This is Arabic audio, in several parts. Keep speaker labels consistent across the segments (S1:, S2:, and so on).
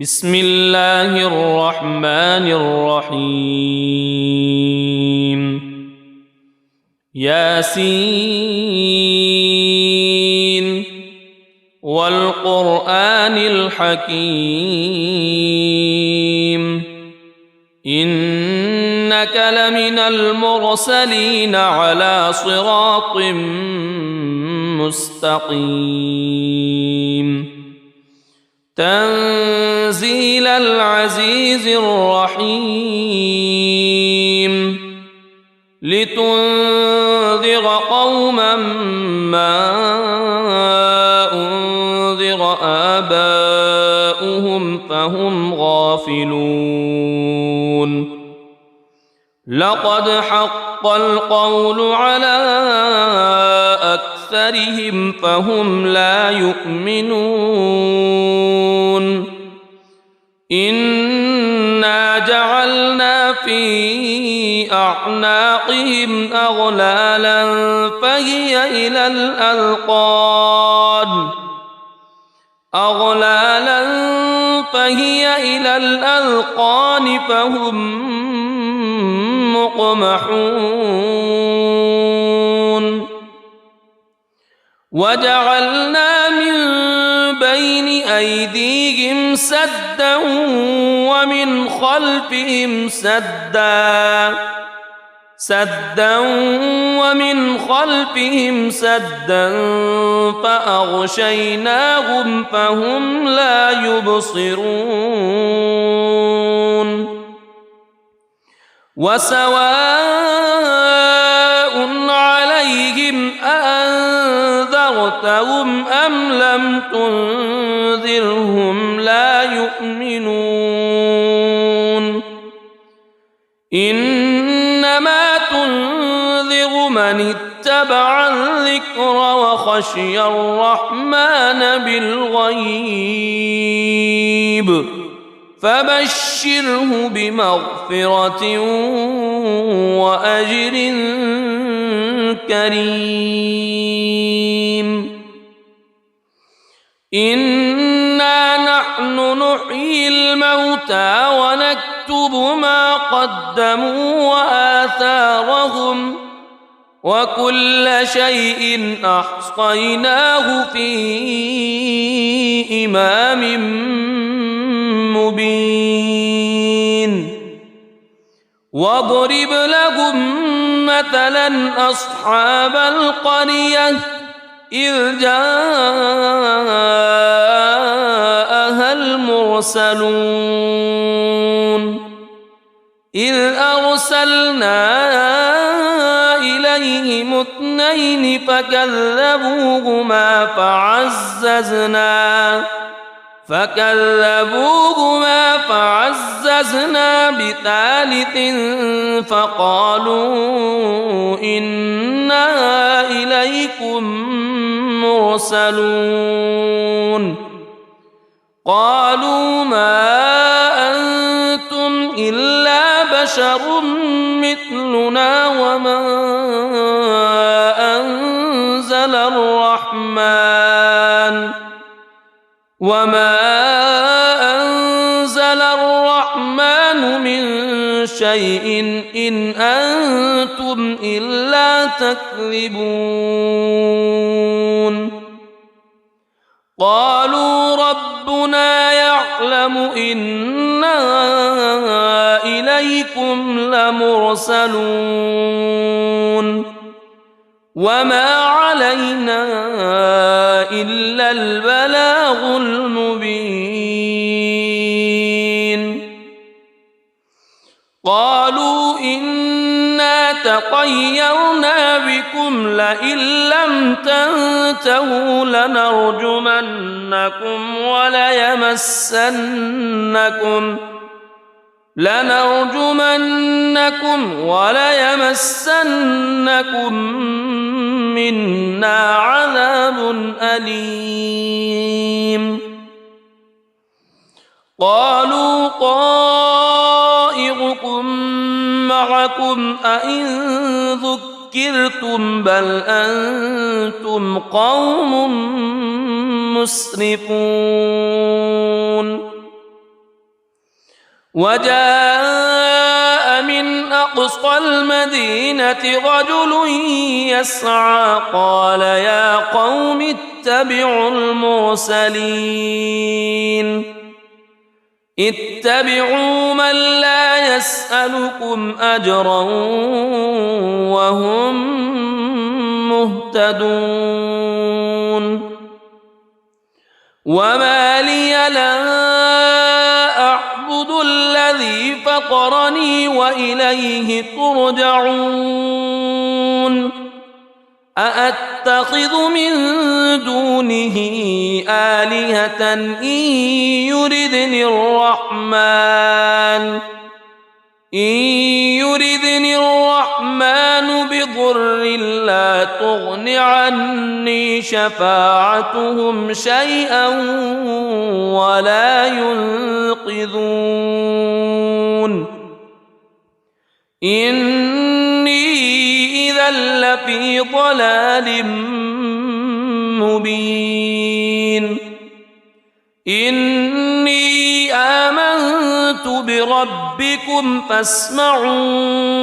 S1: بسم الله الرحمن الرحيم ياسين والقرآن الحكيم إنك لمن المرسلين على صراط مستقيم تنزيل العزيز الرحيم لتنذر قوما ما أنذر آباؤهم فهم غافلون لقد حق القول على أكثرهم فهم لا يؤمنون إنا جعلنا في أعناقهم أغلالا فهي إلى الأذقان فهم مقمحون وجعلنا من بين أيديهم سدا ومن خلفهم سدا فأغشيناهم فهم لا يبصرون وسواء عليهم أأنذرتهم أم لم تنذرهم لا يؤمنون إنما تنذر من اتبع الذكر وخشي الرحمن بالغيب فبشره بمغفرة وأجر كريم إنا نحن نحيي الموتى ونكتب ما قدموا وآثارهم وكل شيء أحصيناه في إمام مبين واضرب لهم مثلا أصحاب القرية إذ جاءها المرسلون إذ أرسلنا إليهم اثنين فكذبوهما فعززنا بثالث فقالوا إنا إليكم مرسلون قالوا ما أنتم إلا بشر مثلنا وما أنزل الرحمن من شيء إن أنتم إلا تكذبون قالوا ربنا يعلم إنا إليكم لمرسلون وما علينا إلا البلاغ المبين قالوا إنا تطيرنا بكم لئن لم تنتهوا لنرجمنكم وليمسنكم منا عذاب أليم قالوا طائركم معكم أئن ذكرتم بل أنتم قوم مسرفون وجاء من أقصى المدينة رجل يسعى قال يا قوم اتبعوا المرسلين اتبعوا من لا يسألكم أجرا وهم مهتدون وما لي لا أعبد الذي فطرني وإليه ترجعون أأتخذ من دونه آلهة إن يردني الرحمن بضر لا تغن عني شفاعتهم شيئا ولا ينقذون إني إذا لفي ضلال مبين إني آمنت بربكم فاسمعون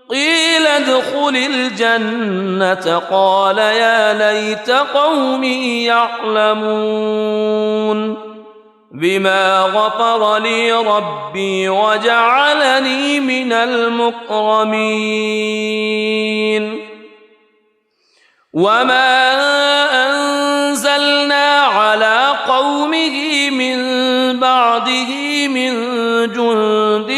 S1: قيل ادخل الجنة قال يا ليت قومي يعلمون بما غفر لي ربي وجعلني من المكرمين وما أنزلنا على قومه من بعده من جند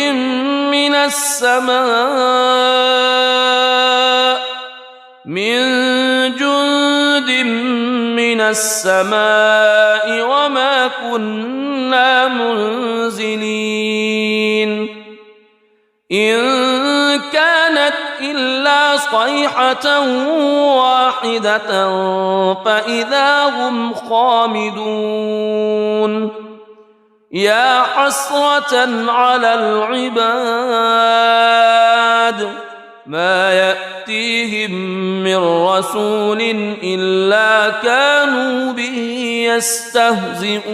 S1: من السماء وما كنا منزلين إن كانت إلا صيحة واحدة فإذا هم خامدون يا حسرة على العباد ما يأتيهم من رسول إلا كانوا به يستهزئون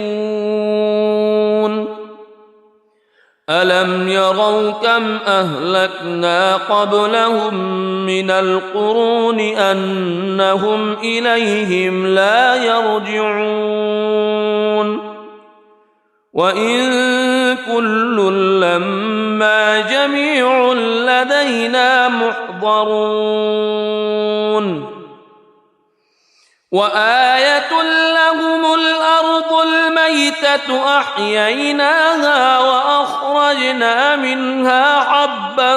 S1: ألم يروا كم أهلكنا قبلهم من القرون أنهم إليهم لا يرجعون وإن كل لما جميع لدينا محضرون وآية لهم الأرض الميتة أحييناها وأخرجنا منها حبا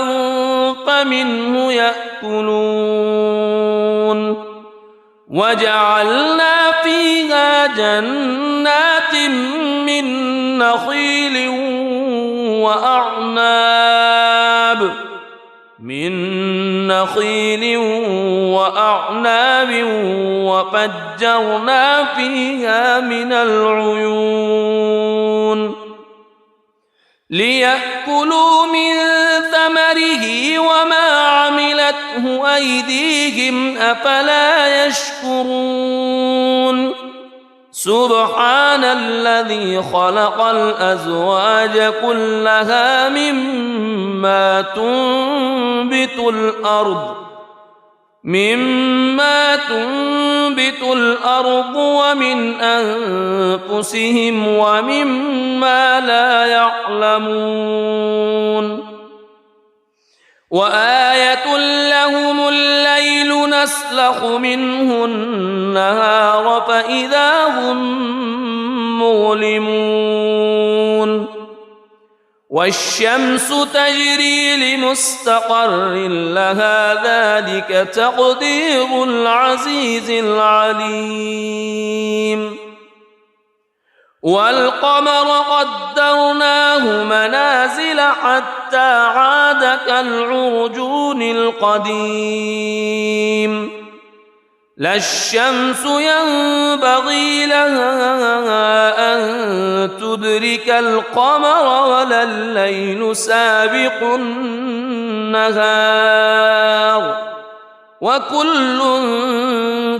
S1: فمنه يأكلون وجعلنا فيها جنات من نخيل وأعناب وفجرنا فيها من العيون ليأكلوا من ثمره وما عملته أيديهم أفلا يشكرون سبحان الذي خلق الأزواج كلها مما تنبت الأرض ومن أنفسهم ومما لا يعلمون وآية لهم الليل نسلخ منه النهار فإذا هم مظلمون والشمس تجري لمستقر لها ذلك تقدير العزيز العليم والقمر قدرناه منازل حتى عاد كالعرجون القديم لا الشمس ينبغي لها أن تدرك القمر ولا الليل سابق النهار وكل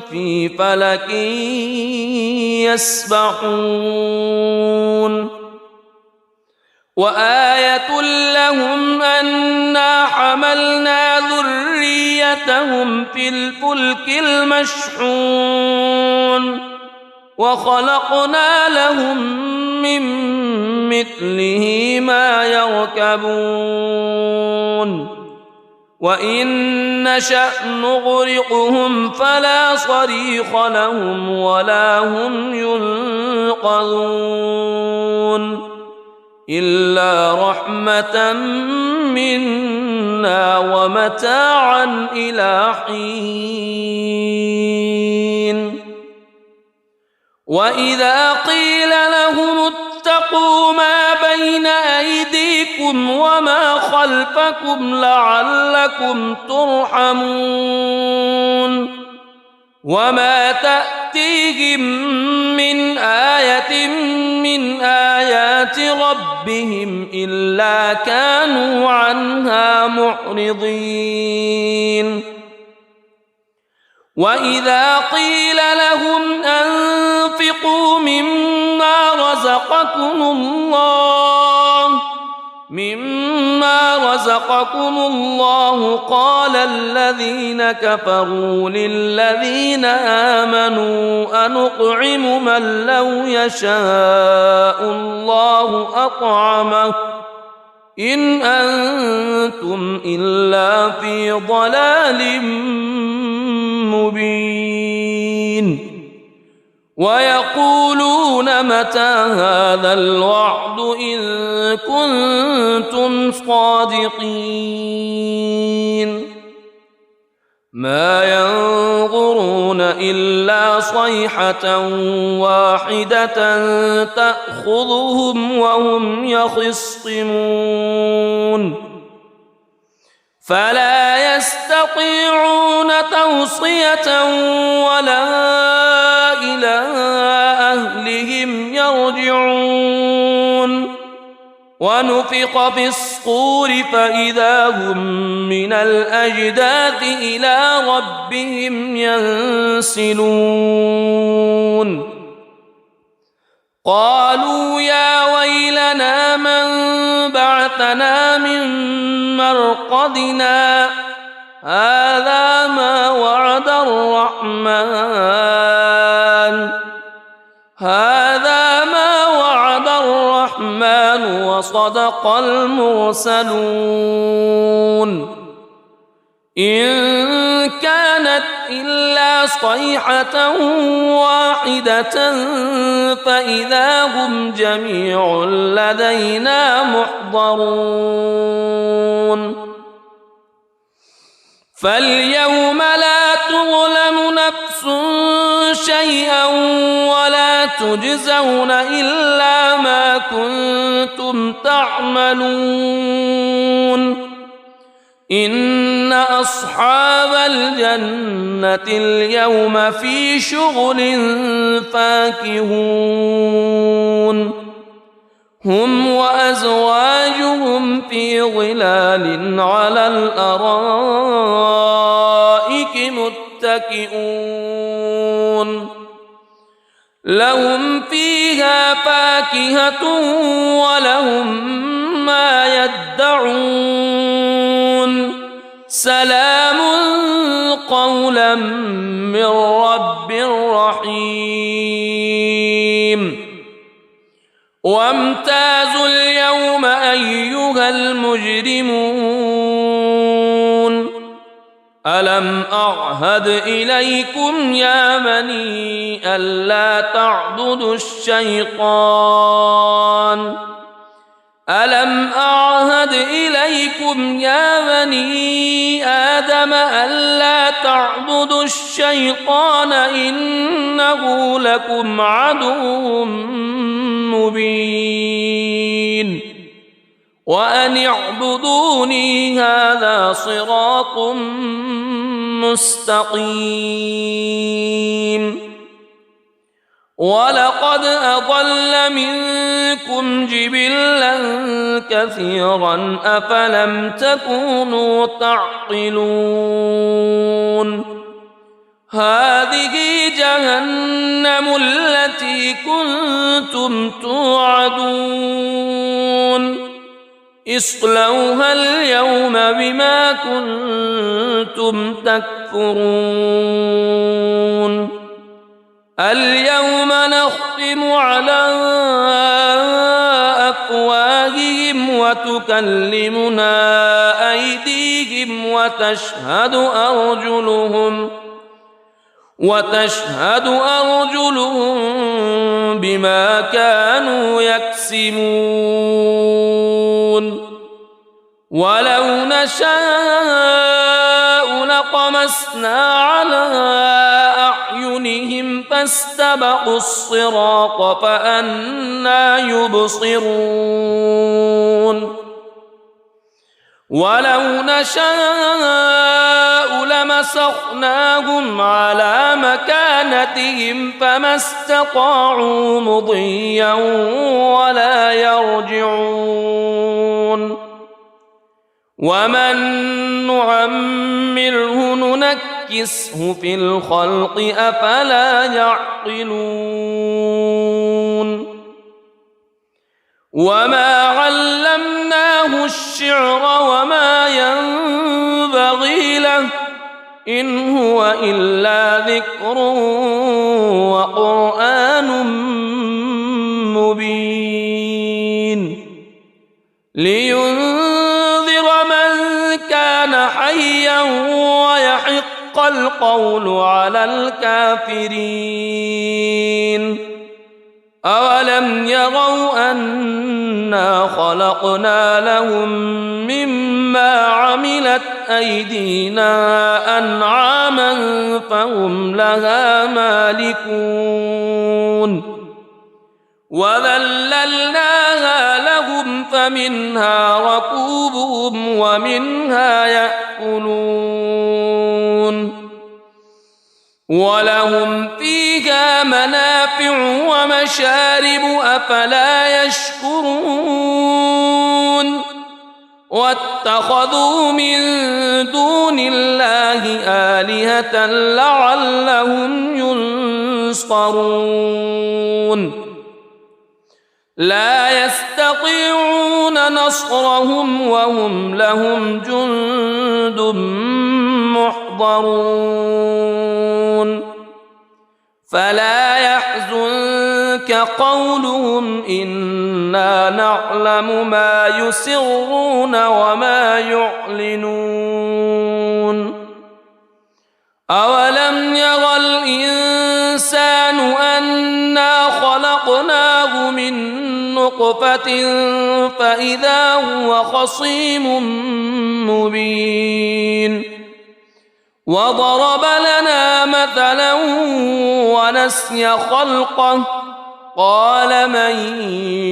S1: في فلك يسبحون وآية لهم أنا حملنا ذريتهم في الفلك المشحون وخلقنا لهم من مثله ما يركبون وإن نشأ نغرقهم فلا صريخ لهم ولا هم ينقذون إلا رحمة منا ومتاعا إلى حين وإذا قيل لهم اتقوا ما بين أيديكم وما خلفكم لعلكم ترحمون وما تأتيهم من آية من آيات ربهم إلا كانوا عنها معرضين وإذا قيل لهم أنفقوا مما رزقكم الله قال الذين كفروا للذين آمنوا أنطعم من لو يشاء الله أطعمه إن أنتم إلا في ضلال مبين ويقولون متى هذا الوعد إن كنتم صادقين ما ينظرون إلا صيحة واحدة تأخذهم وهم يخصمون فلا يستطيعون توصية ولا إلى أهلهم يرجعون ونفخ في الصور فإذا هم من الأجداث إلى ربهم ينسلون قالوا يا ويلنا من بعثنا من مرقدنا هذا ما وعد الرحمن وصدق المرسلون إن كانت إلا صيحة واحدة فإذا هم جميع لدينا محضرون فاليوم لا تظلم نفس شيئا ولا تجزون إلا ما كنتم تعملون إن أصحاب الجنة اليوم في شغل فاكهون هم وأزواجهم في ظلال على الأرائك متكئون لهم فيها فاكهة ولهم ما يدعون سلام قولا من رب رحيم وامتازوا اليوم أيها المجرمون ألم أعهد إليكم يا بني ألا تعبدوا الشيطان ألم أعهد إليكم يا بني آدم ألا تعبدوا الشيطان إنه لكم عدو مبين وأن اعبدوني هذا صراط مستقيم ولقد أضل منكم جبلا كثيرا أفلم تكونوا تعقلون هذه جهنم التي كنتم توعدون اصلوها اليوم بما كنتم تكفرون اليوم نختم على أفواههم وتكلمنا أيديهم وتشهد أرجلهم بما كانوا يكسبون ولو نشاء لطمسنا على أعينهم فاستبقوا الصراط فأنى يبصرون ولو نشاء لمسخناهم على مكانتهم فما استطاعوا مضيا ولا يرجعون ومن نعمره ننكسه في الخلق أفلا يعقلون وما علمناه الشعر وما ينبغي له إن هو إلا ذكر وقرآن مبين لينذر من كان حيا ويحق القول على الكافرين أولم يروا أنا خلقنا لهم مما عملت أيدينا أنعاما فهم لها مالكون وذللناها لهم فمنها ركوبهم ومنها يأكلون ولهم فيها منافع ومشارب أفلا يشكرون واتخذوا من دون الله آلهة لعلهم ينصرون لا يستطيعون نصرهم وهم لهم جند محضرون فلا يحزنك قولهم إنا نعلم ما يسرون وما يعلنون أولم ير الإنسان أنا خلقناه من نطفة فإذا هو خصيم مبين وضرب لنا مثلا ونسي خلقه قال من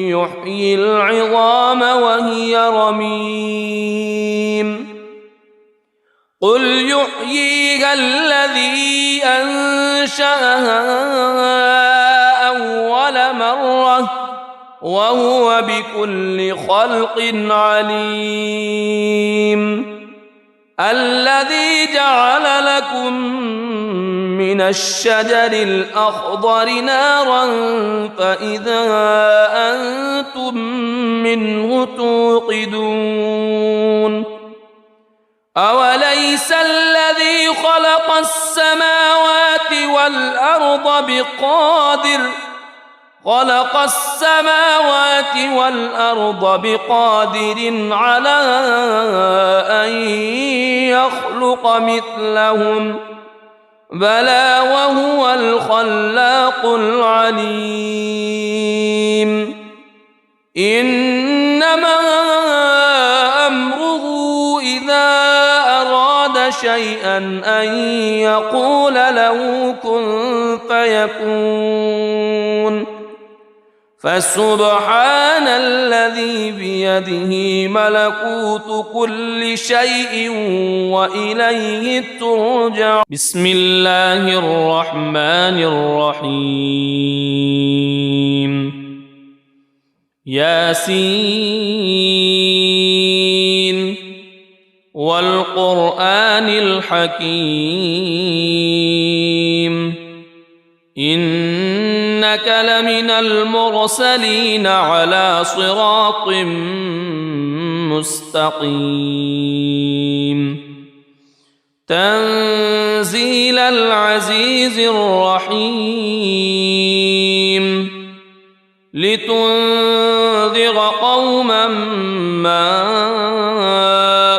S1: يحيي العظام وهي رميم قل يحييها الذي أنشأها أول مرة وهو بكل خلق عليم الذي جعل لكم من الشجر الأخضر نارا فإذا أنتم منه توقدون أوليس الذي خلق السماوات والأرض بقادر على أن يخلق مثلهم بلى وهو الخلاق العليم إنما أمره إذا أراد شيئا أن يقول له كن فيكون فسبحان الذي بيده ملكوت كل شيء وإليه ترجع بسم الله الرحمن الرحيم ياسين والقرآن الحكيم إنك لمن المرسلين على صراط مستقيم تنزيل العزيز الرحيم لتنذر قوما ما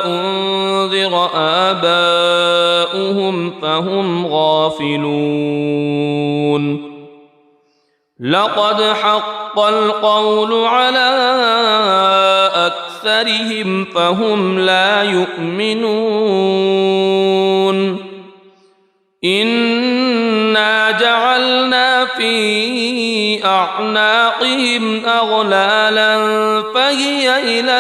S1: أنذر آباؤهم فهم غافلون لقد حق القول على أكثرهم فهم لا يؤمنون إنا جعلنا في أعناقهم أغلالا فهي إلى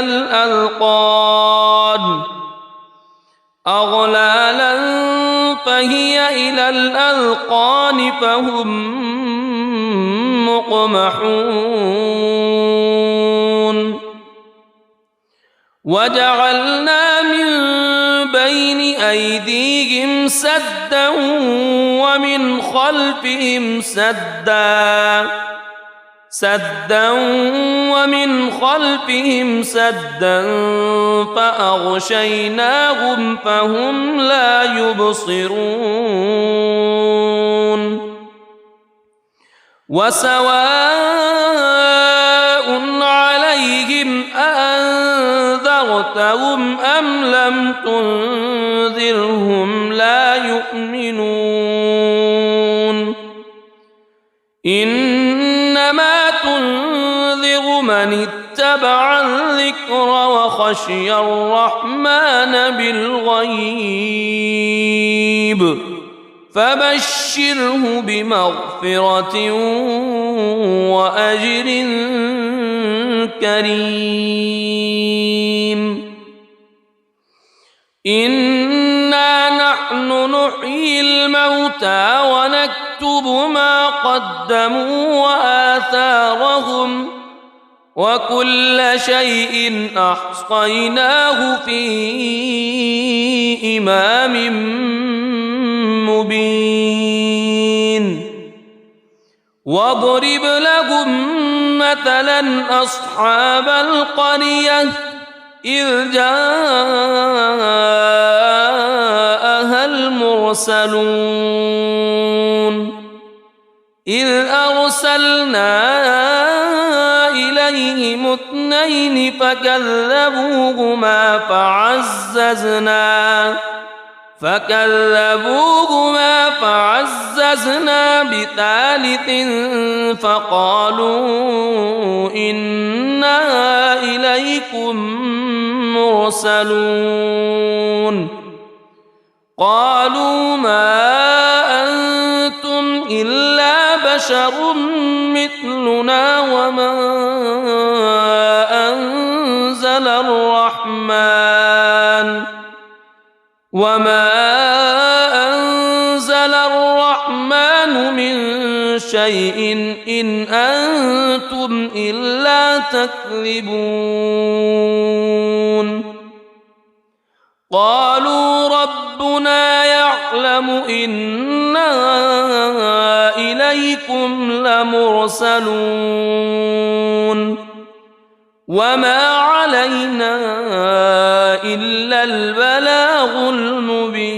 S1: الأذقان فهم مقمحون وجعلنا من بين أيديهم سدا ومن خلفهم سدا فأغشيناهم فهم لا يبصرون وسواء عليهم أأنذرتهم أم لم تنذرهم لا يؤمنون إنما تنذر من اتبع الذكر وخشي الرحمن بالغيب فبشره بمغفرة وأجر كريم إنا نحن نحيي الموتى ونكتب ما قدموا وآثارهم وكل شيء أحصيناه في إمام مبين واضرب لهم مثلا أصحاب القرية إذ جاءها المرسلون إذ أرسلنا إليهم اثنين فكذبوهما فعززنا بثالث فقالوا إنا إليكم مرسلون قالوا ما أنتم إلا بشر مثلنا وما أنزل الرحمن من شيء إن أنتم إلا تكذبون قالوا ربنا يعلم إنا إليكم لمرسلون وما علينا إلا البلاغ المبين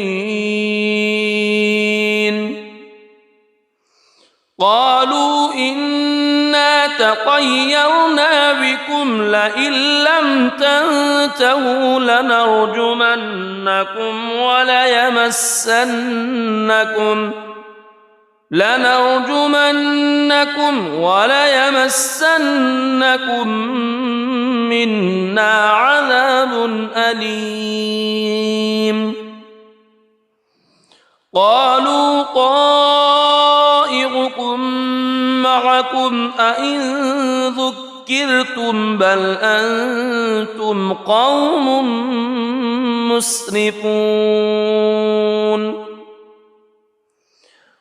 S1: قالوا إنا تطيرنا بكم لئن لم تنتهوا لنرجمنكم وليمسنكم منا عذاب أليم قالوا طائركم معكم أئن ذكرتم بل أنتم قوم مسرفون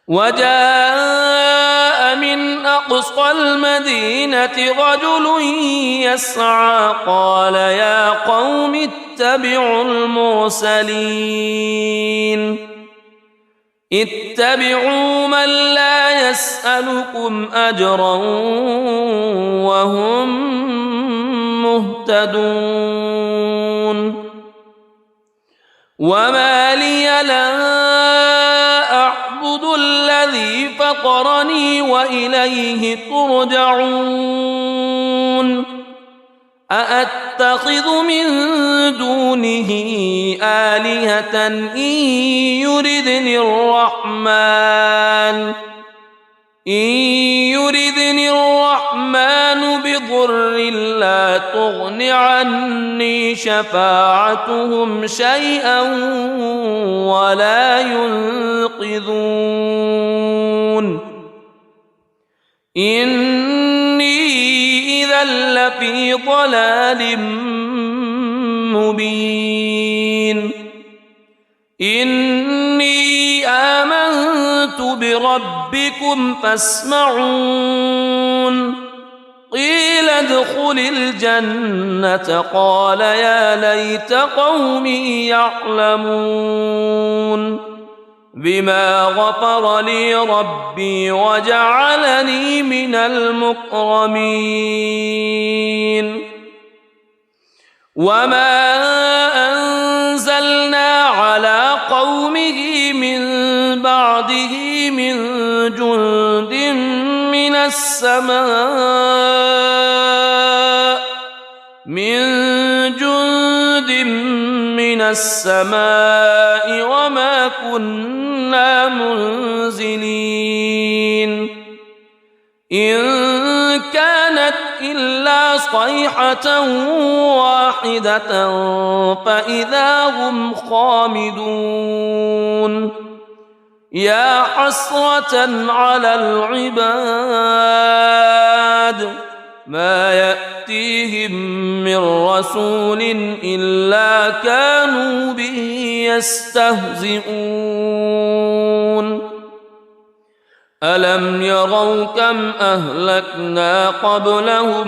S1: وجاء من أقصى المدينة رجل يسعى قال يا قوم اتبعوا المرسلين اتبعوا من لا يسألكم أجرا وهم مهتدون وما لي لا أعبد الذي فطرني وإليه ترجعون أأتخذ من دونه آلهة إن يردني الرحمن بضر لا تغن عني شفاعتهم شيئا ولا ينقذون إني إذا لفي ضلال مبين إني آمنت بربكم فاسمعون قيل ادخل الجنة قال يا ليت قومي يعلمون بما غفر لي ربي وجعلني من المكرمين وما أنزلنا على قومه من بعده من جند من السماء وما كنا منزلين إن كانت إلا صيحة واحدة فإذا هم خامدون يا حسرة على العباد ما يأتيهم من رسول إلا كانوا به يستهزئون ألم يروا كم أهلكنا قبلهم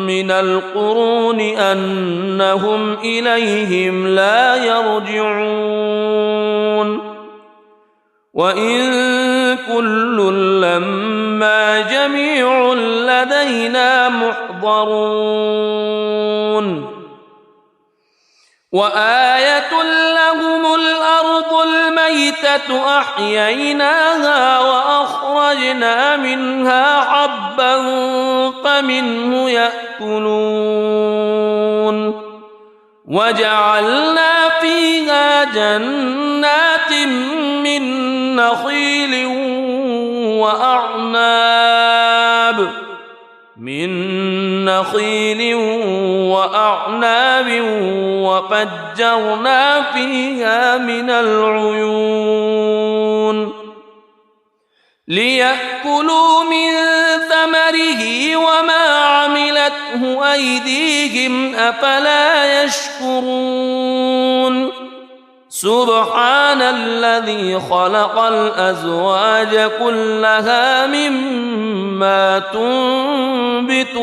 S1: من القرون أنهم إليهم لا يرجعون وإن كل لما جميع لدينا محضرون وآية لهم الأرض الميتة أحييناها وأخرجنا منها حبا فمنه يأكلون وجعلنا فيها جنات من نخيل وأعناب وفجرنا فيها من العيون ليأكلوا من ثمره وما عملته أيديهم أفلا يشكرون سبحان الذي خلق الأزواج كلها مما تنبت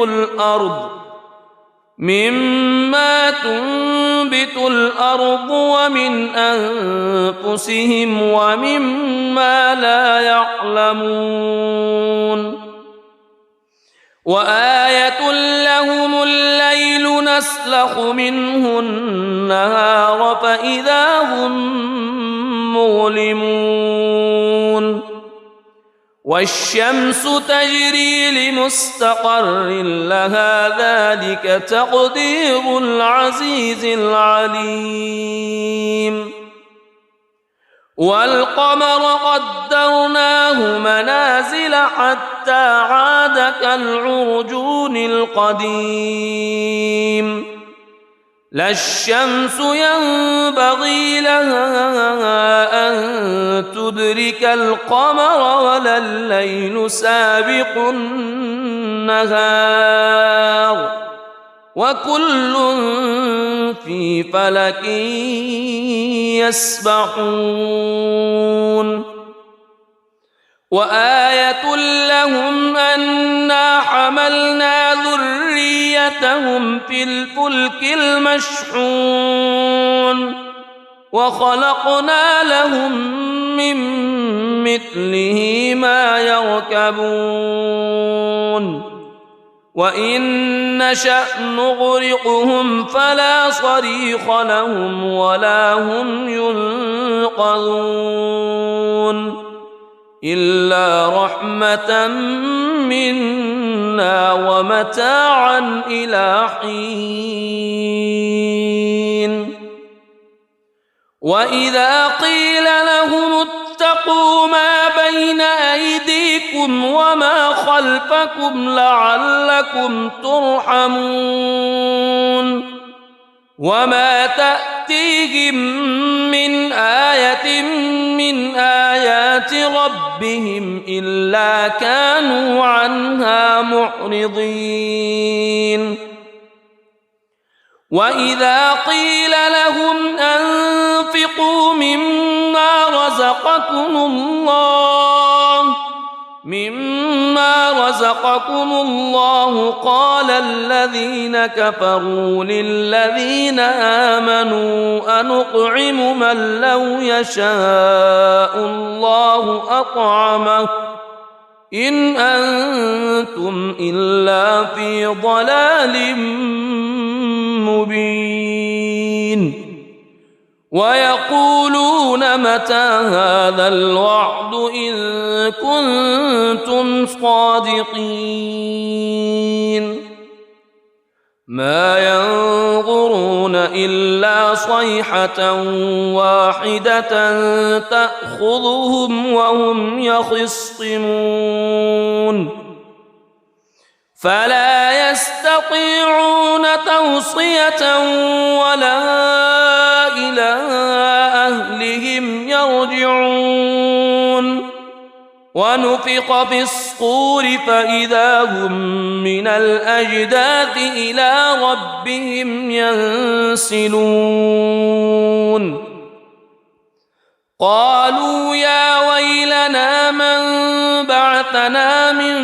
S1: الأرض ومن أنفسهم ومما لا يعلمون وآية لهم الليل نسلخ منه النهار فإذا هم مظلمون والشمس تجري لمستقر لها ذلك تقدير العزيز العليم والقمر قدرناه منازل حتى عاد كالعرجون القديم لا الشمس ينبغي لها أن تدرك القمر ولا الليل سابق النهار وكل في فلك يسبحون وآية لهم أنا حملنا ذريتهم في الفلك المشحون وخلقنا لهم من مثله ما يركبون وإن نشأ نغرقهم فلا صريخ لهم ولا هم ينقذون إلا رحمة منا ومتاعا إلى حين وإذا قيل لهم اتقوا ما بين أيديكم وما خلفكم لعلكم ترحمون وما تأتيهم من آية من آيات ربهم إلا كانوا عنها معرضين وإذا قيل لهم أنفقوا مما رزقكم الله قال الذين كفروا للذين آمنوا أنطعم من لو يشاء الله أطعمه إن أنتم إلا في ضلال مبين ويقولون متى هذا الوعد إن كنتم صادقين ما ينظرون إلا صيحة واحدة تأخذهم وهم يخصمون فلا يستطيعون توصية ولا إلى أهلهم يرجعون ونفخ في الصور فإذا هم من الأجداث إلى ربهم ينسلون قالوا يا ويلنا من بعثنا من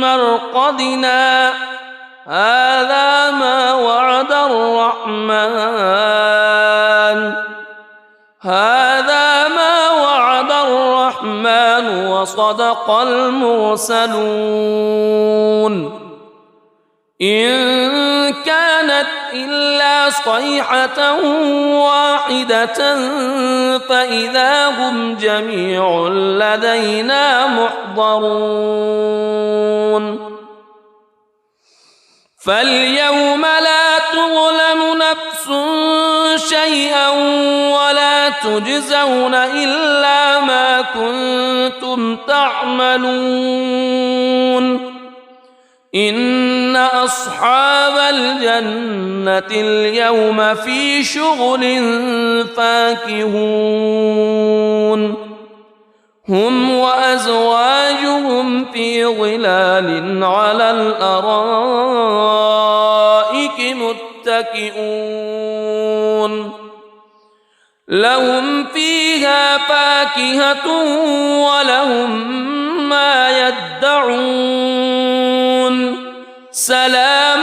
S1: مرقدنا هذا ما وعد الرحمن وصدق المرسلون إن كانت إلا صيحة واحدة فإذا هم جميع لدينا محضرون فاليوم لا تظلم نفس شيئا ولا تجزون إلا ما كنتم تعملون إن أصحاب الجنة اليوم في شغل فاكهون هم وأزواجهم في ظلال على الأرائك متكئون لهم فيها فاكهة ولهم ما يدعون سلام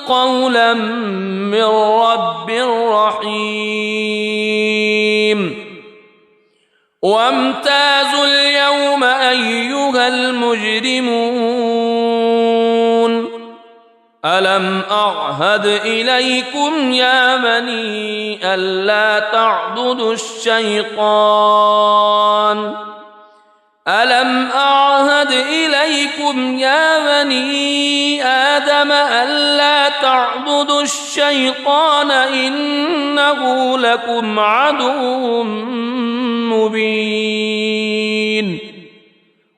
S1: قولا من رب رحيم وامتازوا اليوم أيها المجرمون ألم أعهد إليكم يا بني ألا تعبدوا الشيطان ألم أعهد إليكم يا بني آدم ألا تعبدوا الشيطان إنه لكم عدو مبين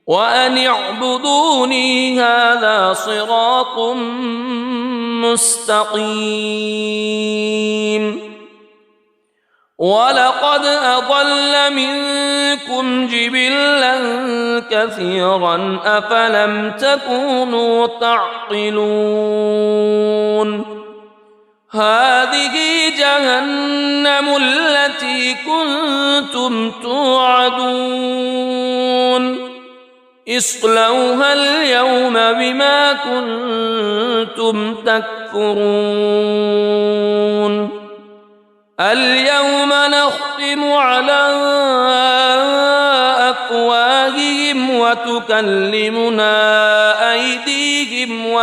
S1: وأن اعبدوني هذا صراط مستقيم ولقد أضل منكم جبلا كثيرا أفلم تكونوا تعقلون هذه جهنم التي كنتم توعدون اصلوها اليوم بما كنتم تكفرون اليوم نختم على وتكلمنا أيديهم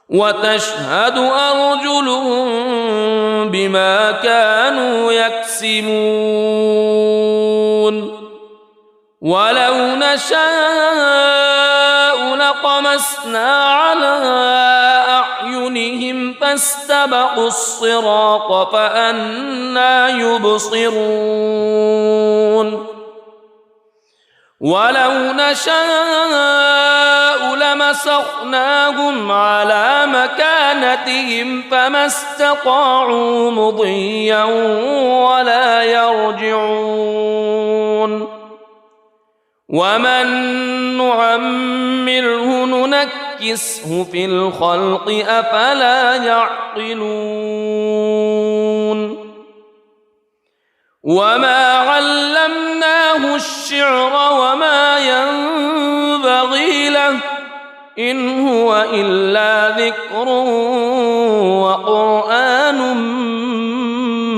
S1: وتشهد أرجلهم بما كانوا يكسبون ولو نشاء لطمسنا على أعينهم فاستبقوا الصراط فأنى يبصرون ولو نشاء لمسخناهم على مكانتهم فما استطاعوا مضيا ولا يرجعون ومن نعمره ننكسه في الخلق أفلا يعقلون وما علمناه الشعر وما ينبغي له إن هو إلا ذكر وقرآن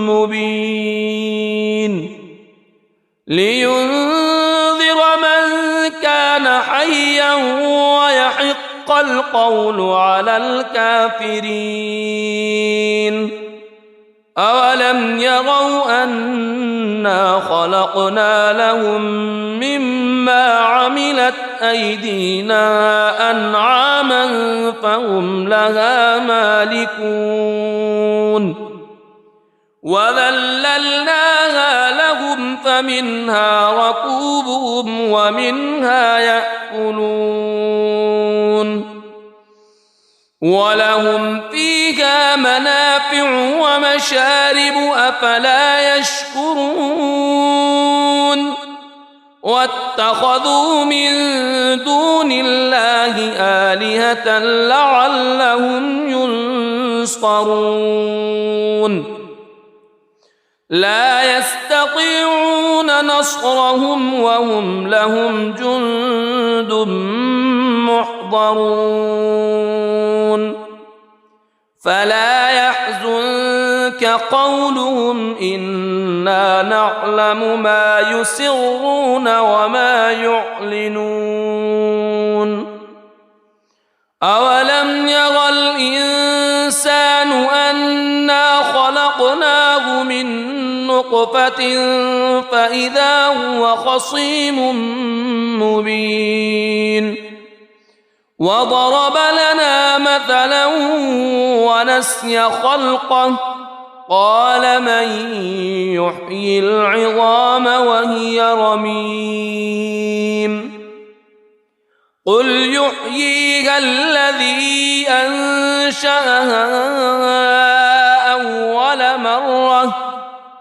S1: مبين لينذر من كان حيا ويحق القول على الكافرين أولم يروا أنا خلقنا لهم مما عملت أيدينا أنعاما فهم لها مالكون وذللناها لهم فمنها ركوبهم ومنها يأكلون ولهم فيها منافع ومشارب أفلا يشكرون واتخذوا من دون الله آلهة لعلهم ينصرون لا يستطيعون نصرهم وهم لهم جند محضرون فلا يحزنك قولهم إنا نعلم ما يسرون وما يعلنون أولم ير الإنسان أنا خلقناه من نطفة فإذا هو خصيم مبين وضرب لنا مثلا ونسي خلقه قال من يحيي العظام وهي رميم قل يحييها الذي أنشأها أول مرة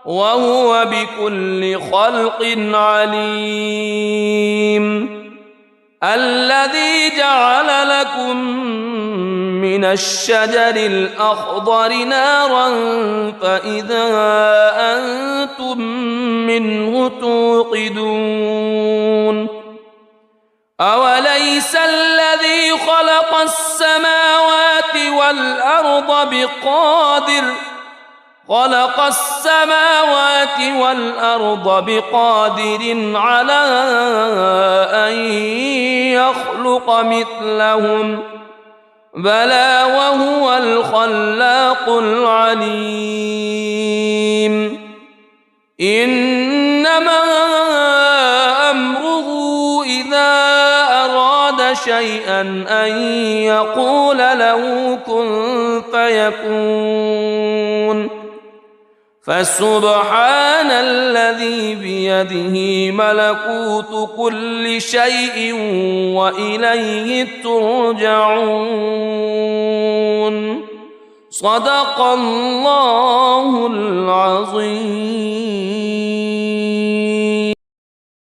S1: وهو بكل خلق عليم الذي جعل لكم من الشجر الأخضر نارا فإذا أنتم منه توقدون أوليس الذي خلق السماوات والأرض بقادر على أن يخلق مثلهم بلى وهو الخلاق العليم إنما أمره إذا أراد شيئا أن يقول له كن فيكون فسبحان الذي بيده ملكوت كل شيء وإليه ترجعون صدق الله العظيم.